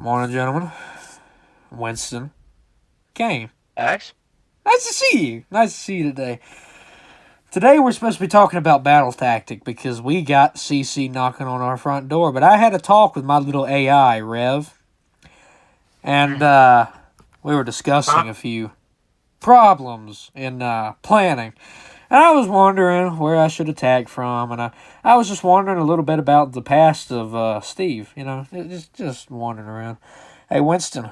Morning, gentlemen. Winston. Kane. Axe? Nice to see you. Nice to see you today. Today we're supposed to be talking about battle tactic because we got CC knocking on our front door. But I had a talk with my little AI, Rev, and we were Huh? discussing a few problems in planning. And I was wondering where I should attack from, and I was just wondering a little bit about the past of Steve. Just wandering around. Hey, Winston.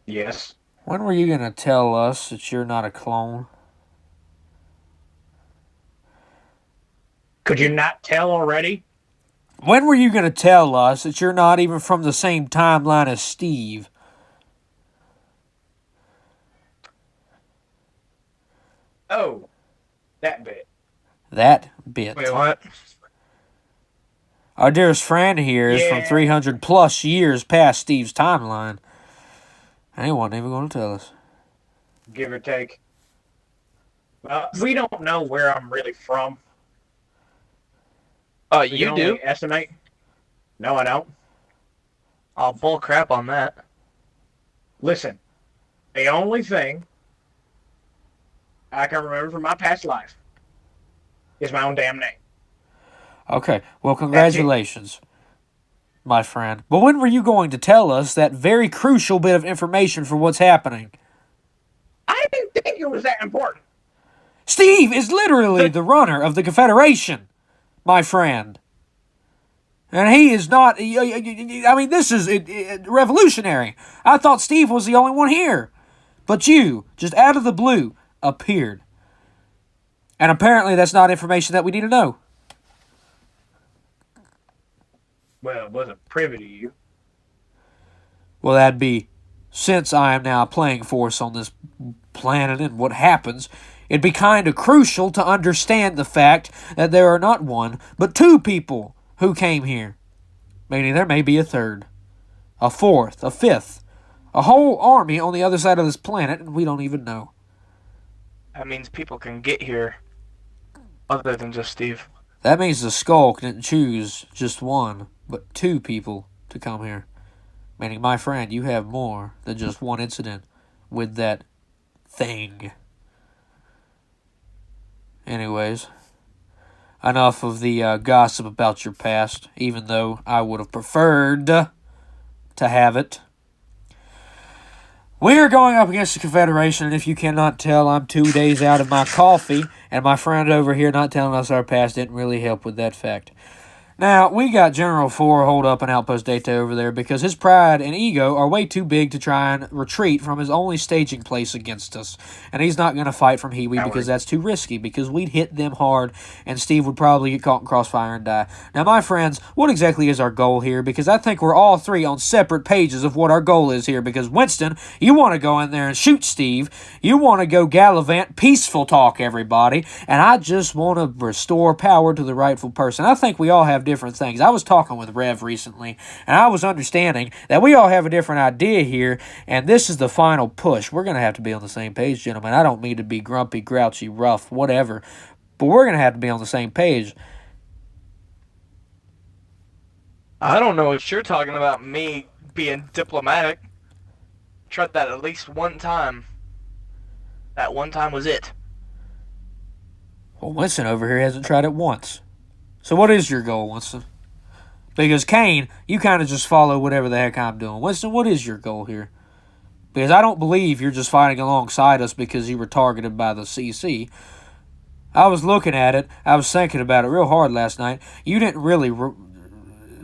Yes. When were you going to tell us that you're not a clone? Could you not tell already? When were you going to tell us that you're not even from the same timeline as Steve? Oh, that bit. That Wait, bit. what? Our dearest friend here is from Yeah, 300 plus years past Steve's timeline. And he wasn't even going to tell us. give or take. We don't know where I'm really from. We can You do? only estimate. No, I don't. Oh, bull crap on that. Listen, the only thing I can remember from my past life is my own damn name. Okay, well, That's it. congratulations, my friend. But when were you going to tell us that very crucial bit of information for what's happening? I didn't think it was that important. Steve is literally The the runner of the Confederation, my friend. And he is not. I mean, this is revolutionary. I thought Steve was the only one here. But you, just out of the blue, appeared. And apparently that's not information that we need to know. well, wasn't privy to you. Well, that'd be, since I am now playing force on this planet and what happens, it'd be kind of crucial to understand the fact that there are not one, but two people who came here. Meaning there may be a third, a fourth, a fifth, a whole army on the other side of this planet, and we don't even know. That means people can get here other than just Steve. That means the skull didn't choose just one, but two people to come here. Meaning, my friend, you have more than just one incident with that thing. Anyways, enough of the gossip about your past, even though I would have preferred to have it. We are going up against the Confederation, and if you cannot tell, I'm 2 days out of my coffee, and my friend over here not telling us our past didn't really help with that fact. Now, we got General Fore holed up in Outpost Dete over there because his pride and ego are way too big to try and retreat from his only staging place against us. And he's not going to fight from Hiwi because Coward. that's too risky, because we'd hit them hard and Steve would probably get caught in crossfire and die. Now, my friends, what exactly is our goal here? Because I think we're all three on separate pages of what our goal is here. Because, Winston, you want to go in there and shoot Steve. You want to go gallivant, peaceful talk, everybody. And I just want to restore power to the rightful person. I think we all have different things. I was talking with Rev recently, and I was understanding that we all have a different idea here, and this is the final push. We're going to have to be on the same page, gentlemen. I don't mean to be grumpy, grouchy, rough, whatever, but we're going to have to be on the same page. I don't know if you're talking about me being diplomatic. Tried that at least one time. That one time was it. Well, Winston over here hasn't tried it once. So what is your goal, Winston? Because Kane, you kind of just follow whatever the heck I'm doing. Winston, what is your goal here? Because I don't believe you're just fighting alongside us because you were targeted by the CC. I was looking at it. I was thinking about it real hard last night. You didn't really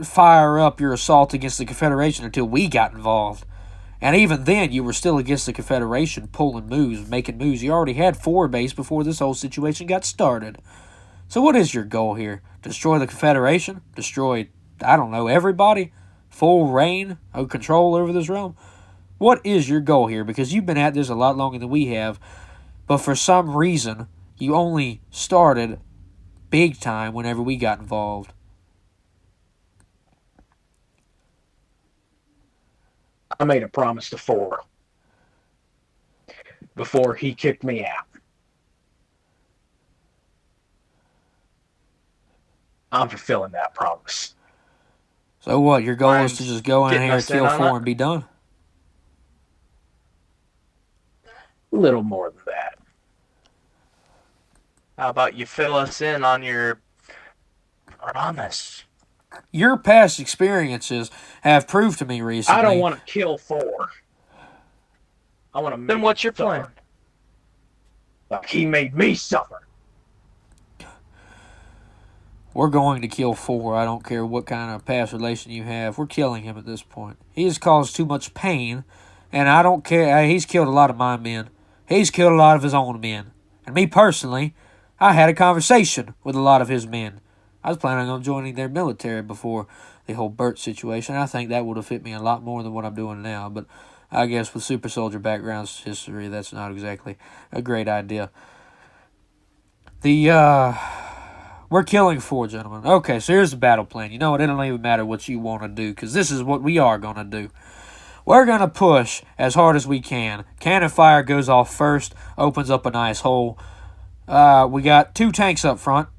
fire up your assault against the Confederation until we got involved. And even then, you were still against the Confederation, pulling moves, making moves. You already had Fore base before this whole situation got started. So what is your goal here? Destroy the Confederation? Destroy, I don't know, everybody? Full reign of control over this realm? What is your goal here? Because you've been at this a lot longer than we have, but for some reason, you only started big time whenever we got involved. I made a promise to Fore before he kicked me out. I'm fulfilling that promise. So what? Your goal is to Mine's just go in getting here, us in kill on Fore, it. and be done? A little more than that. How about you fill us in on your promise? Your past experiences have proved to me recently. I don't want to kill Fore. I want to make Then what's him your plan? suffer. Like he made me suffer. We're going to kill Fore. I don't care what kind of past relation you have. We're killing him at this point. He has caused too much pain, and I don't care. He's killed a lot of my men. He's killed a lot of his own men. And me personally, I had a conversation with a lot of his men. I was planning on joining their military before the whole Burt situation. I think that would have fit me a lot more than what I'm doing now. But I guess with super soldier backgrounds history, that's not exactly a great idea. We're killing Fore, gentlemen. Okay, so here's the battle plan. You know what? It don't even matter what you want to do, because this is what we are going to do. We're going to push as hard as we can. Cannon fire goes off first, opens up a nice hole. We got 2 tanks up front.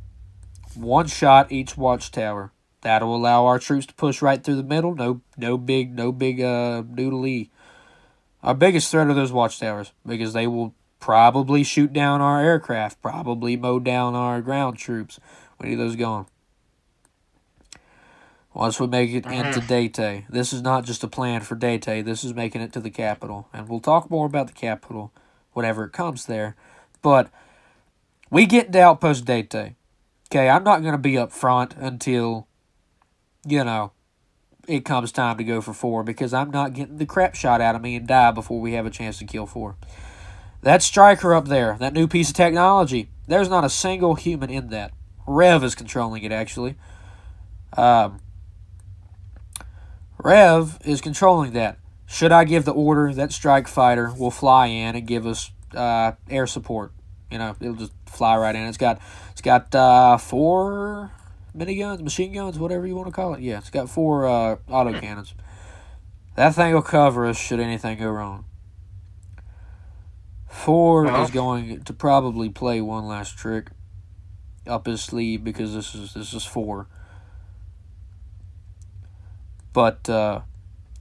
1 shot each watchtower. That'll allow our troops to push right through the middle. No big doodly. Our biggest threat are those watchtowers, because they will probably shoot down our aircraft, probably mow down our ground troops. We need those gone. Once we make it into Dete, this is not just a plan for Dete, this is making it to the capital. And we'll talk more about the capital whenever it comes there. But we get to Outpost Dete. Okay, I'm not going to be up front until, it comes time to go for Fore, because I'm not getting the crap shot out of me and die before we have a chance to kill Fore. That striker up there, that new piece of technology, there's not a single human in that. Rev is controlling it, actually. Rev is controlling that. Should I give the order, that strike fighter will fly in and give us air support. It'll just fly right in. It's got 4 miniguns, machine guns, whatever you want to call it. Yeah, it's got 4 autocannons. That thing will cover us should anything go wrong. Fore is going to probably play one last trick up his sleeve, because this is Fore. But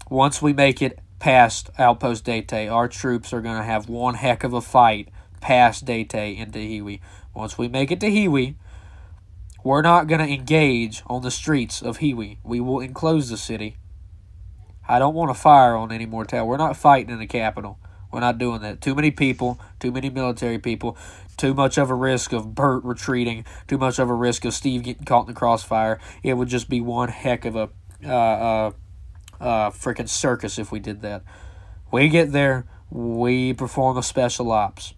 once we make it past Outpost Dete, our troops are going to have one heck of a fight past Dete into Hiwi. Once we make it to Hiwi, we're not going to engage on the streets of Hiwi. We will enclose the city. I don't want to fire on any more town. We're not fighting in the capital. We're not doing that. Too many people, too many military people, too much of a risk of Burt retreating, too much of a risk of Steve getting caught in the crossfire. It would just be one heck of a freaking circus if we did that. We get there, we perform a special ops.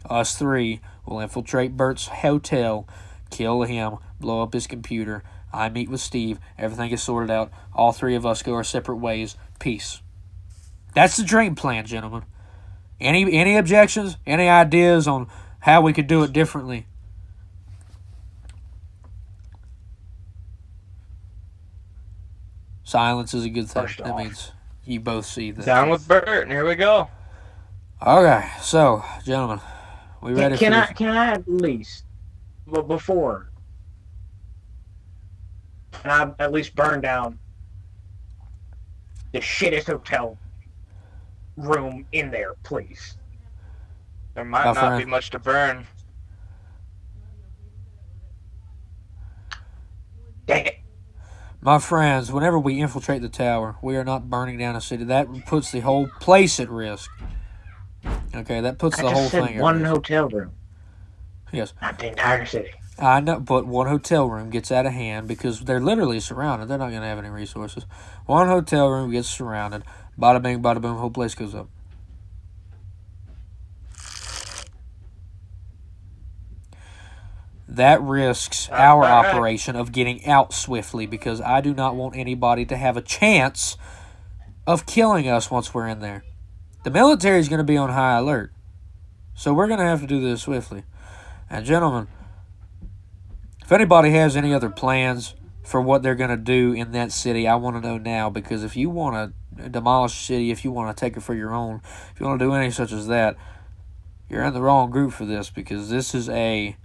Us 3 will infiltrate Burt's hotel, kill him, blow up his computer. I meet with Steve. Everything is sorted out. All 3 of us go our separate ways. Peace. That's the dream plan, gentlemen. Any objections? Any ideas on how we could do it differently? Silence is a good thing. That means you both see that. Down with Burt, and here we go. Okay, so, gentlemen, we ready Can I at least, before, can I at least burn down the shittest hotel room in there, please? There might not be much to burn. Dang it. My friends, whenever we infiltrate the tower, we are not burning down a city. That puts the whole place at risk. Okay, that puts the whole thing at risk. One hotel room. Yes. Not the entire city. I know, but one hotel room gets out of hand because they're literally surrounded. They're not going to have any resources. One hotel room gets surrounded. Bada bing, bada boom, whole place goes up. That risks our operation of getting out swiftly, because I do not want anybody to have a chance of killing us once we're in there. The military is going to be on high alert, so we're going to have to do this swiftly. And gentlemen, if anybody has any other plans for what they're going to do in that city, I want to know now, because if you want to demolish the city, if you want to take it for your own, if you want to do anything such as that, you're in the wrong group for this, because this is a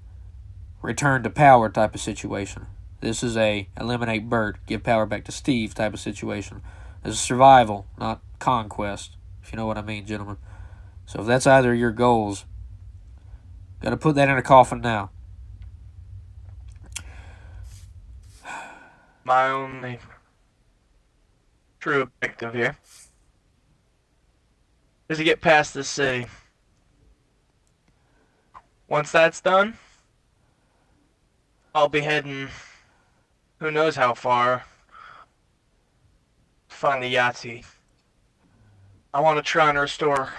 return to power type of situation. This is a eliminate Bert, give power back to Steve type of situation. This is survival, not conquest, if you know what I mean, gentlemen. So if that's either of your goals, got to put that in a coffin now. My only true objective here is to get past the city. Once that's done, I'll be heading who knows how far to find the Yahtzee. I want to try and restore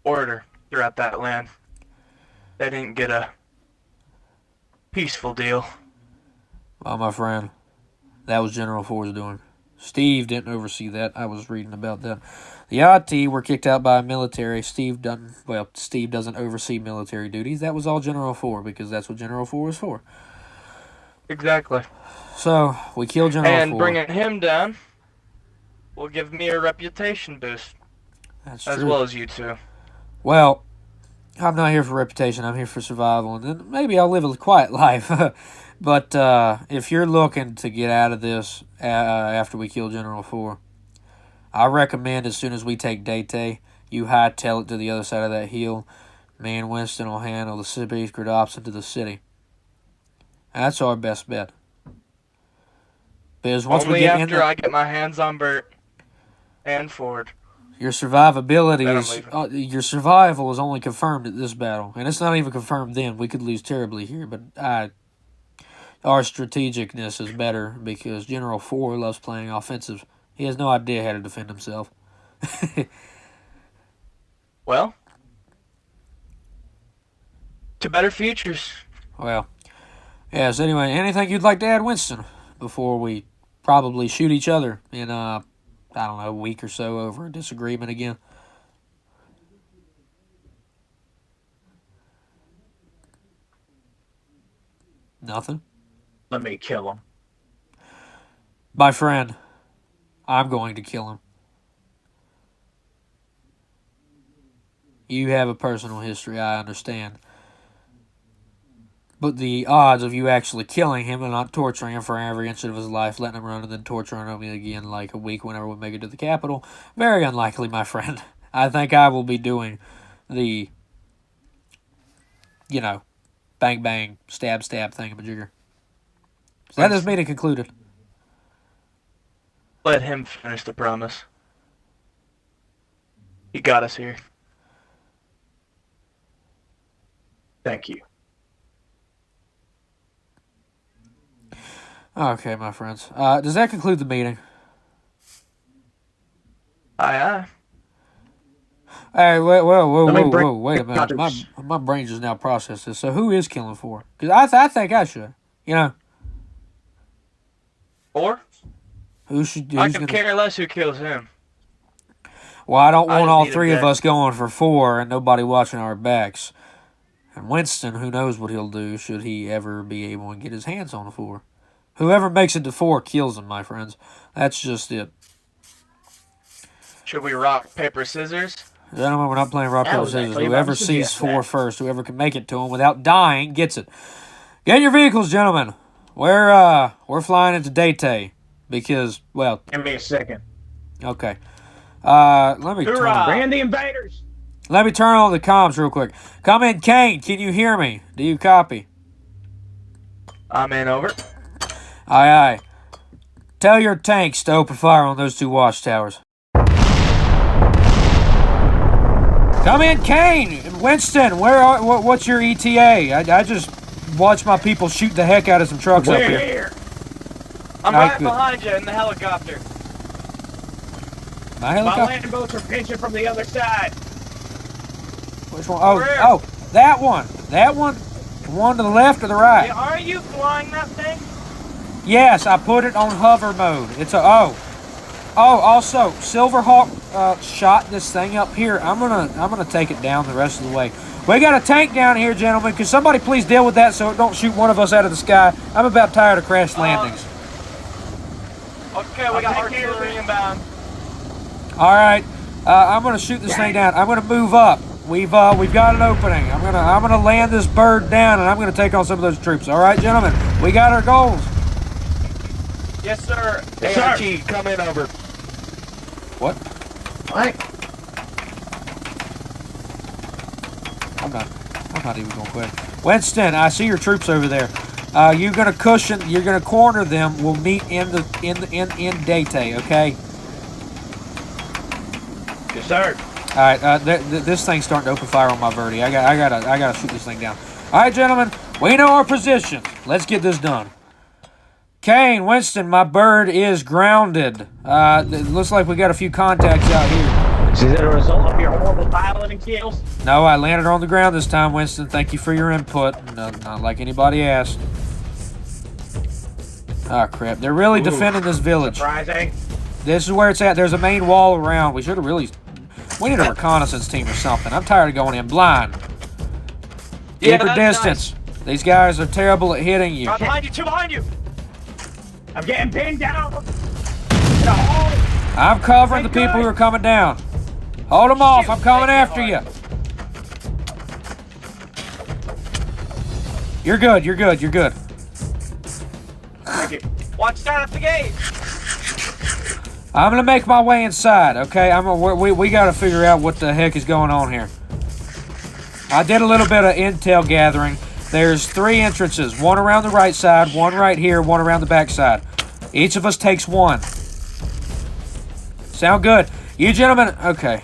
order throughout that land. They didn't get a peaceful deal. Well, my friend, that was General Fore's doing. Steve didn't oversee that. I was reading about that. The Yahtzee were kicked out by military. Steve doesn't oversee military duties. That was all General Fore, because that's what General Fore is for. Exactly. So, we killed General Fore. And bringing him down will give me a reputation boost. That's as true. well as you two. Well, I'm not here for reputation. I'm here for survival. And then maybe I'll live a quiet life. But if you're looking to get out of this after we kill General Fore, I recommend as soon as we take Dete, you hightail it to the other side of that hill. Me and Winston will handle the secret ops into the city. That's our best bet. Because once Only we get after I get my hands on Bert and Ford. Your survivability Then I'm is leaving. your survival is only confirmed at this battle, and it's not even confirmed then. We could lose terribly here, but our strategicness is better because General Fore loves playing offensive. He has no idea how to defend himself. Well, to better futures. Well, yes. Anyway, anything you'd like to add, Winston, before we probably shoot each other in I don't know, a week or so over a disagreement again? Nothing? Let me kill him. My friend, I'm going to kill him. You have a personal history, I understand. But the odds of you actually killing him and not torturing him for every inch of his life, letting him run and then torturing him again like a week whenever we make it to the capital, very unlikely, my friend. I think I will be doing the, bang bang, stab thingamajigger. So that is meeting concluded. Let him finish the promise. He got us here. Thank you. Okay, my friends. Does that conclude the meeting? Aye. Hey, whoa, wait a minute. others. My brain just now processed this. So who is killing Fore? Because I think I should. Or Who should? I could care less who kills him. Well, I don't I want just all need a three of deck. us going for Fore and nobody watching our backs. And Winston, who knows what he'll do should he ever be able to get his hands on a Fore. Whoever makes it to Fore kills him, my friends. That's just it. Should we rock, paper, scissors? Gentlemen, we're not playing rock, I paper, was scissors. actually Whoever about to sees suggest Fore that. first, whoever can make it to him without dying, gets it. Get in your vehicles, gentlemen. We're flying into Dete because, well, Give me a second. okay. Let me Hoorah! Bring in the invaders. Let me turn on the comms real quick. Come in, Kane. Can you hear me? Do you copy? I'm in, over. Aye, aye. Tell your tanks to open fire on those two watchtowers. Come in, Kane and Winston. What's your ETA? I just watched my people shoot the heck out of some trucks up We're here. here. I'm Alright, right good. behind you in the helicopter. My My helicopter? land boats are pinching from the other side. Which one? Over here. Oh, that one. That one. The one to the left or the right? Yeah, are you flying that thing? Yes, I put it on hover mode. It's also Silverhawk shot this thing up here. I'm gonna take it down the rest of the way. We got a tank down here, gentlemen. Could somebody please deal with that so it don't shoot one of us out of the sky? I'm about tired of crash landings. Okay, we got artillery inbound. All right, I'm gonna shoot this thing down. I'm gonna move up. we've got an opening. I'm gonna land this bird down, and I'm gonna take on some of those troops. All right, gentlemen, we got our goals. Yes, sir. Yes, sir. AIT, come in over. What? What? I'm not even gonna quit. Winston, I see your troops over there. You're gonna corner them. We'll meet in Dete, okay? Yes, sir. All right, this thing's starting to open fire on my Verdi. I gotta shoot this thing down. All right, gentlemen, we know our position. Let's get this done. Kane, Winston, my bird is grounded. It looks like we got a few contacts out here. Is it a result of your horrible piloting skills? No, I landed on the ground this time, Winston. Thank you for your input. No, not like anybody asked. Oh, crap. They're really defending this village. Surprising. This is where it's at. There's a main wall around. We need a reconnaissance team or something. I'm tired of going in blind. Yeah, Keep your that's distance. These guys are terrible at hitting you. Right behind you, two behind you. I'm getting pinned down. In a hole. I'm covering the people who are coming down. Hold them off. I'm coming after you. You're good. You're good. You're good. Thank you. Watch down at the gate. I'm gonna make my way inside. Okay. We gotta figure out what the heck is going on here. I did a little bit of intel gathering. There's 3 entrances. One around the right side, one right here, one around the back side. Each of us takes one. Sound good? You gentlemen, okay.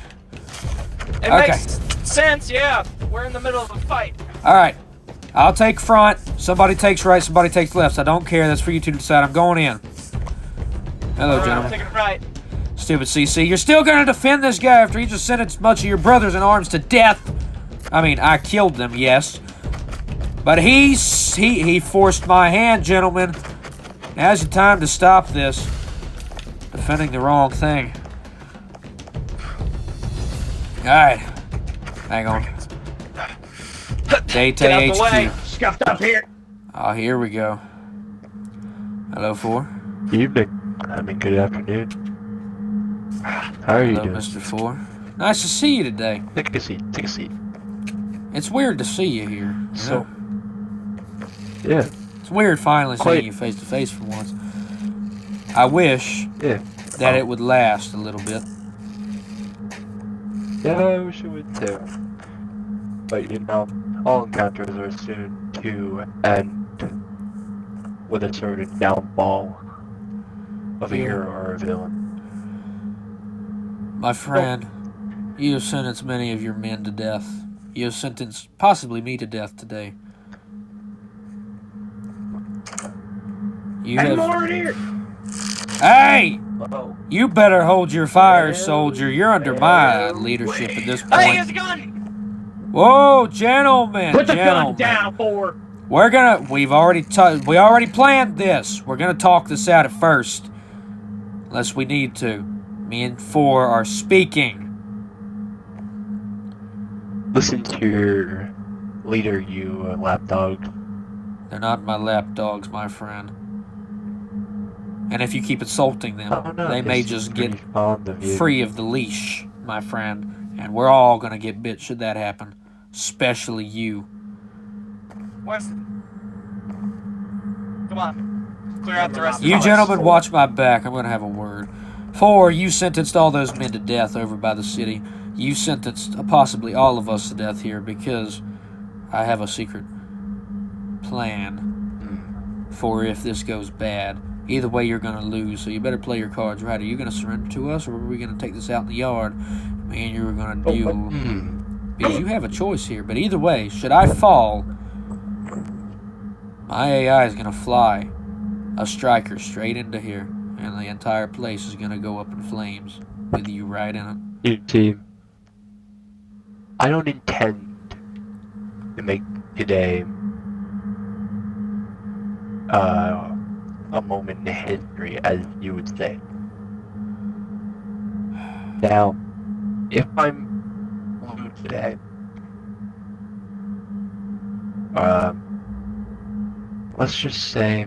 It makes sense, yeah. We're in the middle of a fight. All right. I'll take front. Somebody takes right, somebody takes left. I don't care. That's for you two to decide. I'm going in. Hello, I'm gentlemen. taking it right. Stupid CC. You're still going to defend this guy after he just sentenced much of your brothers in arms to death. I mean, I killed them, yes. But he forced my hand, gentlemen. Now's the time to stop this. Defending the wrong thing. Alright. Hang on. Dete Get out the way. HQ. Scuffed up here. Oh, here we go. Hello, Fore. Evening. I mean, good afternoon. How are you Hello, doing? Mr. Fore. Nice to see you today. Take a seat. Take a seat. It's weird to see you here. You So, know? yeah, It's weird finally Quite- seeing you face to face for once. I wish yeah. that it would last a little bit. Yeah, I wish it would too. But you know, all encounters are soon to end with a certain downfall of a Yeah. hero or a villain. My friend, you have sentenced many of your men to death. You have sentenced possibly me to death today. You And have... more in here. Hey! Uh-oh. You better hold your fire, Well, soldier. You're under my well, leadership at this Hey, here's point. a gun. Whoa, gentlemen, Put the gun gentlemen. down, Fore. We already planned this. We're gonna talk this out at first. Unless we need to. Me and Fore are speaking. Listen to your leader, you lapdog. They're not my lapdogs, my friend. And if you keep insulting them, Oh, no, they may he's just pretty get fond of you. free of the leash, my friend. And we're all gonna get bit should that happen. Especially you. Winston. Come on. Clear out the rest of You the gentlemen watch my back. I'm gonna have a word. Fore, you sentenced all those men to death over by the city. You sentenced possibly all of us to death here because I have a secret plan for if this goes bad. Either way, you're gonna lose, so you better play your cards right. Are you gonna surrender to us, or are we gonna take this out in the yard? Me and you are gonna deal. Because you have a choice here. But either way, should I fall, my AI is gonna fly a striker straight into here, and the entire place is gonna go up in flames with you right in it. You team. I don't intend to make today a moment in history, as you would say. Now, if I'm blue today, let's just say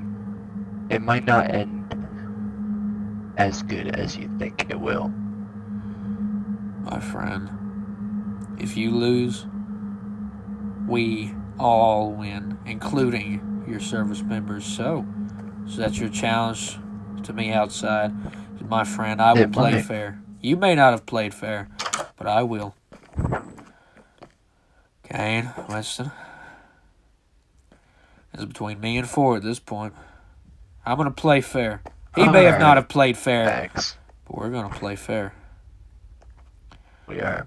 it might not end as good as you think it will. My friend, If you lose, we all win, including your service members. So that's your challenge to me outside. My friend, I will It play might. fair. You may not have played fair, but I will. Kane, Winston. It's between me and Fore at this point. I'm going to play fair. He may have not have played fair, Thanks. but we're going to play fair. We are.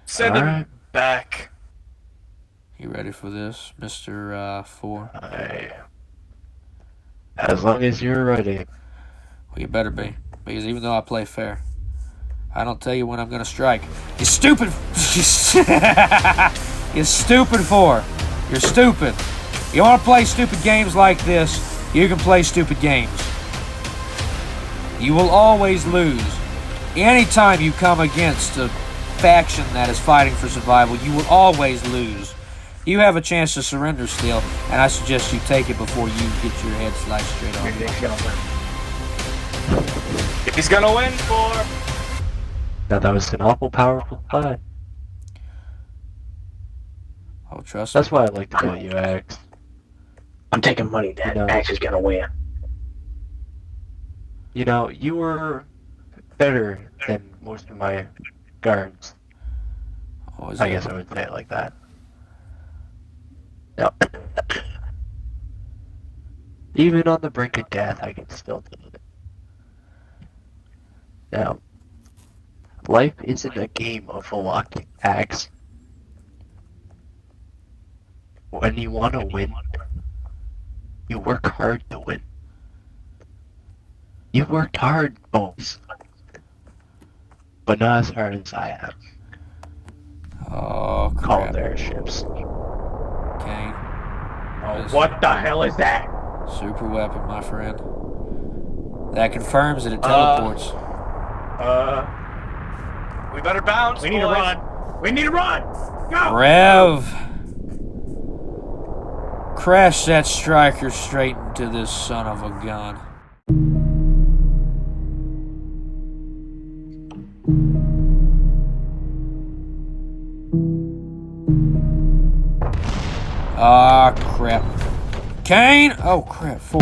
Send him Alright. back. You ready for this, Mr. Fore? As long as you're ready. Well, you better be, because even though I play fair, I don't tell you when I'm going to strike. You stupid! You stupid Fore. You're stupid. You want to play stupid games like this, you can play stupid games. You will always lose. Anytime you come against a faction that is fighting for survival, you will always lose. You have a chance to surrender still, and I suggest you take it before you get your head sliced straight off. He's gonna win, Fore. Now that was an awful powerful play. Oh, trust me. That's why I like to vote you, Axe. I'm taking money that Axe is gonna win. You know, you were better than most of my guards. Oh, is I it? guess I would say it like that. Yep. Even on the brink of death, I can still do it. Now, life isn't a game of luck, Axe. When you want to win, you work hard to win. You worked hard, folks. But not as hard as I have. Oh, Call crap. their ships. Kane. Oh, what the hell is that? Super weapon, my friend. That confirms that it teleports. We better bounce. We need to boys. run. We need to run. Go. Rev! Crash that striker straight into this son of a gun. Ah, crap. Kane! Oh, crap, Fore.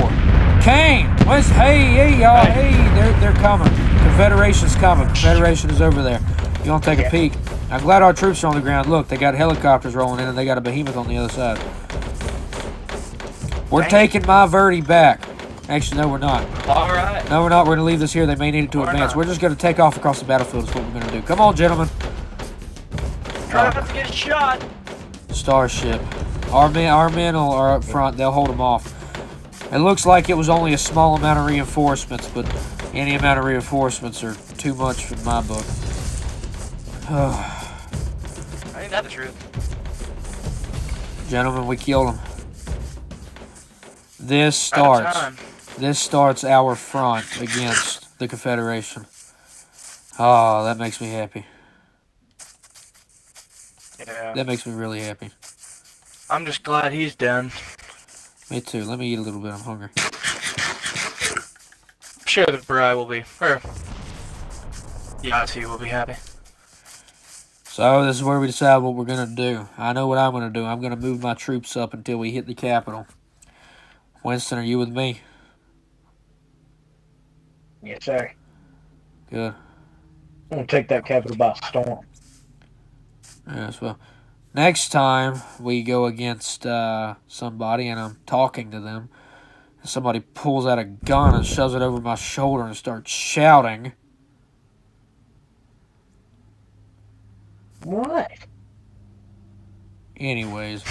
Kane! Hey, y'all, hey, they're coming. Confederation's coming. Confederation is over there. You want to take a peek? I'm glad our troops are on the ground. Look, they got helicopters rolling in, and they got a behemoth on the other side. We're taking my Verdi back. Actually, no, we're not. All right. No, we're not. We're going to leave this here. They may need it to Or advance. not. We're just going to take off across the battlefield is what we're going to do. Come on, gentlemen. Try not to get shot. Starship. Our men are up front. They'll hold them off. It looks like it was only a small amount of reinforcements, but any amount of reinforcements are too much for my book. Ain't that the truth? Gentlemen, we killed them. This Out of starts. time. This starts our front against the Confederation. Oh, that makes me happy. Yeah. That makes me really happy. I'm just glad he's done. Me too. Let me eat a little bit. I'm hungry. I'm sure the bride will be, or Yahtzee will be happy. So this is where we decide what we're going to do. I know what I'm going to do. I'm going to move my troops up until we hit the capital. Winston, are you with me? Yes, sir. Good. I'm gonna take that capital by storm. Yes, well, next time we go against somebody and I'm talking to them, somebody pulls out a gun and shoves it over my shoulder and starts shouting. What? Anyways,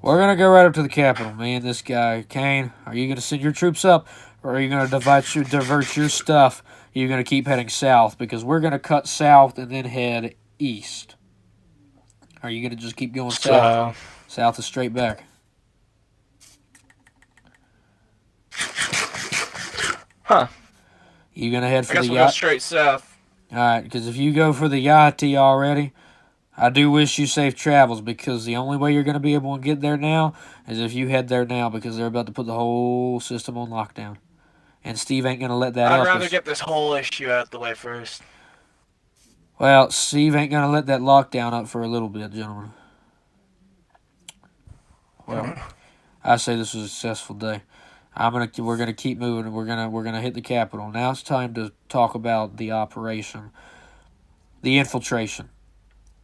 we're going to go right up to the capital, me and this guy. Kane, are you going to send your troops up, or are you going to divert your stuff? You're going to keep heading south, because we're going to cut south and then head east. Are you going to just keep going south? South is straight back. Huh. You going to head I for guess the we'll go yacht? straight south. Alright, because if you go for the Yachty already, I do wish you safe travels, because the only way you're going to be able to get there now is if you head there now, because they're about to put the whole system on lockdown. And Steve ain't going to let that I'd up. rather get this whole issue out of the way first. Well, Steve ain't going to let that lockdown up for a little bit, gentlemen. Well, I say this was a successful day. We're gonna keep moving. We're gonna hit the Capitol. Now it's time to talk about the operation, the infiltration.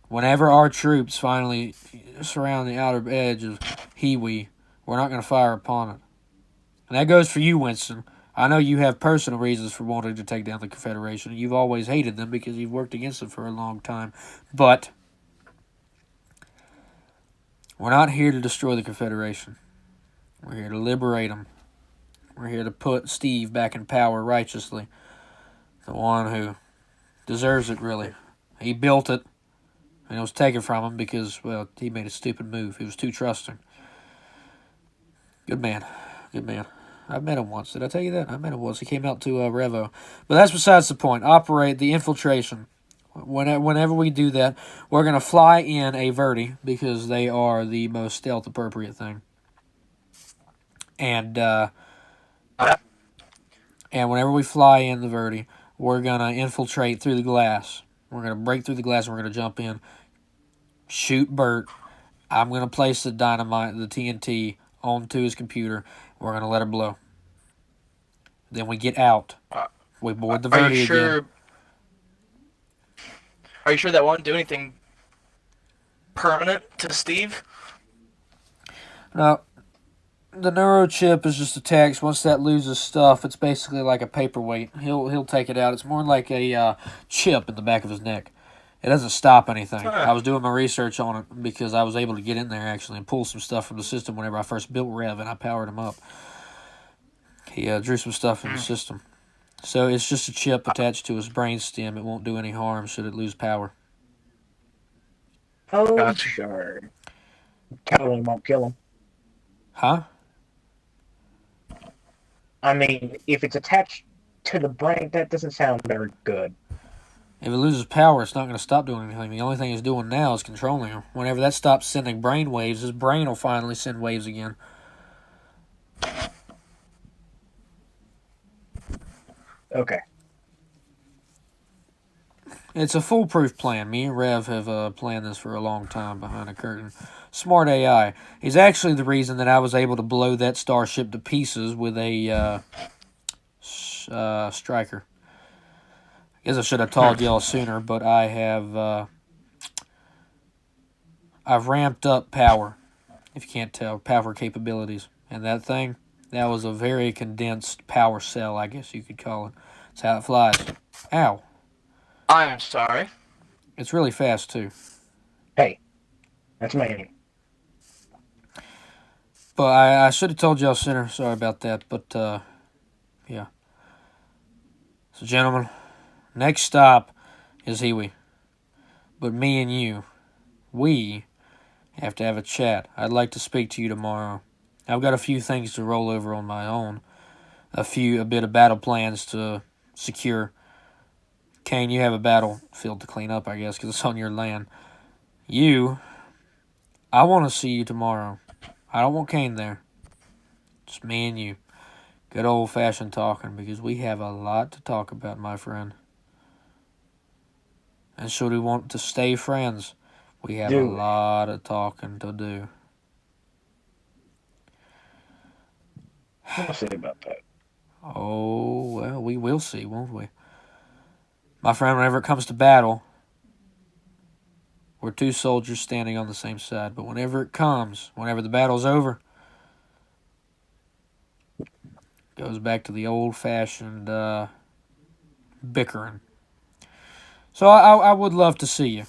Whenever our troops finally surround the outer edge of Hiwi, we're not gonna fire upon it. And that goes for you, Winston. I know you have personal reasons for wanting to take down the Confederation. You've always hated them because you've worked against them for a long time. But we're not here to destroy the Confederation. We're here to liberate them. We're here to put Steve back in power righteously. The one who deserves it, really. He built it, and it was taken from him because, well, he made a stupid move. He was too trusting. Good man. Good man. I've met him once. Did I tell you that? I met him once. He came out to Revo. But that's besides the point. Operate the infiltration. Whenever we do that, we're going to fly in a Verdi because they are the most stealth-appropriate thing. And whenever we fly in the Verdi, we're going to infiltrate through the glass. We're going to break through the glass and we're going to jump in, shoot Bert. I'm going to place the dynamite, the TNT, onto his computer. We're going to let it blow. Then we get out. We board the Verdi again. Are you sure that won't do anything permanent to Steve? No. The neurochip is just a text. Once that loses stuff, it's basically like a paperweight. He'll take it out. It's more like a chip in the back of his neck. It doesn't stop anything. I was doing my research on it because I was able to get in there actually and pull some stuff from the system whenever I first built Rev and I powered him up. He drew some stuff from the system. So it's just a chip attached to his brain stem. It won't do any harm should it lose power. Oh, Gotcha. sure. Totally won't kill him. Huh? I mean, if it's attached to the brain, that doesn't sound very good. If it loses power, it's not going to stop doing anything. The only thing it's doing now is controlling him. Whenever that stops sending brain waves, his brain will finally send waves again. Okay. It's a foolproof plan. Me and Rev have planned this for a long time behind the curtain. Smart AI. He's actually the reason that I was able to blow that starship to pieces with a striker. I guess I should have told y'all sooner, but I have I've ramped up power, if you can't tell, power capabilities. And that thing, that was a very condensed power cell, I guess you could call it. That's how it flies. Ow. I am sorry. It's really fast, too. Hey, that's me. But I should have told y'all sooner. Sorry about that. But, yeah. So, gentlemen, next stop is Hiwi. But me and you, we have to have a chat. I'd like to speak to you tomorrow. I've got a few things to roll over on my own. A bit of battle plans to secure. Kane, you have a battlefield to clean up, I guess, because it's on your land. I want to see you tomorrow. I don't want Kane there. Just me and you. Good old-fashioned talking, because we have a lot to talk about, my friend. And should we want to stay friends, we have a lot of talking to do. We'll see about that. Oh, well, we will see, won't we? My friend, whenever it comes to battle, we're two soldiers standing on the same side. But whenever it comes, whenever the battle's over, it goes back to the old-fashioned bickering. So I would love to see you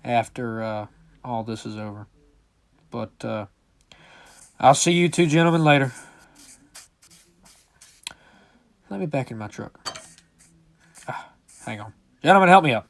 after all this is over. But I'll see you two gentlemen later. Let me back in my truck. Hang on. Gentlemen, help me up.